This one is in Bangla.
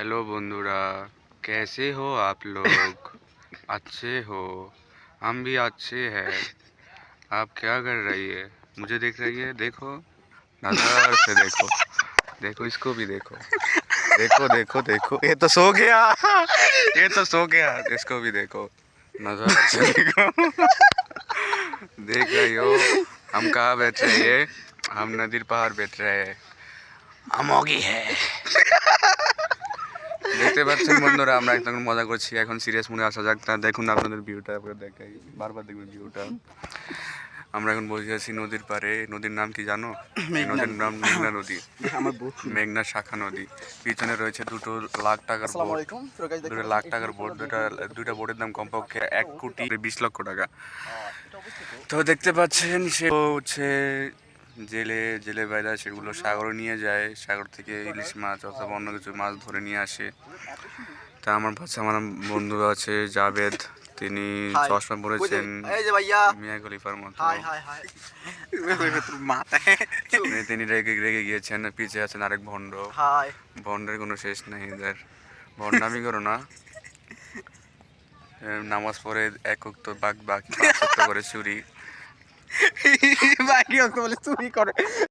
हेलो बंधुरा, कैसे हो आप लोग? अच्छे हो? हम भी अच्छे हैं। आप क्या कर रही है? मुझे देख रही है? देखो, नजर से देखो। देखो, इसको भी देखो। देखो देखो देखो, ये तो सो गया। ये तो सो गया। इसको भी देखो, नजर से देखो। देख रही हो हम कहाँ बैठ रहे हैं? हम नदीर पहाड़ बैठ रहे हैं। अमोगी है। দেখতে পাচ্ছেন বন্ধুরা, আমরা একদম মজা করছি। এখন সিরিয়াস মনে আসা যাক না। দেখুন আপনাদের ভিউটা, আপনারা দেখাই, বারবার দেখবেন ভিউটা। আমরা এখন বসে আছি নদীর পাড়ে। নদীর নাম কি জানো? এই নদীর নাম মেঘনা নদী, মেঘনা শাখা নদী। পিছনে রয়েছে দুটো লাখ টাকার বোট। দুটো লাখ টাকার বোট, দুইটা বোটের দাম কমপক্ষে 1,20,00,000 টাকা। তো দেখতে পাচ্ছেন সে হচ্ছে জেলে জেলে বাইরা সেগুলো সাগরে নিয়ে যায়। সাগর থেকে ইলিশ মাছ অথবা অন্য কিছু মাছ ধরে নিয়ে আসে। তা আমার পাশে আমার বন্ধু আছে জাভেদ, তিনি চশমা পরেছেন মিয়া খলিফার মতো। তিনি রেগে রেগে গিয়েছেন। পিছে আছেন আরেক ভণ্ড। ভণ্ডের কোনো শেষ নেই এদের। ভণ্ডামি করো না। নামাজ পড়ে এক ওয়াক্ত বাকি 5 ওয়াক্ত করে চুরি। বাকি বলে চুরি করে।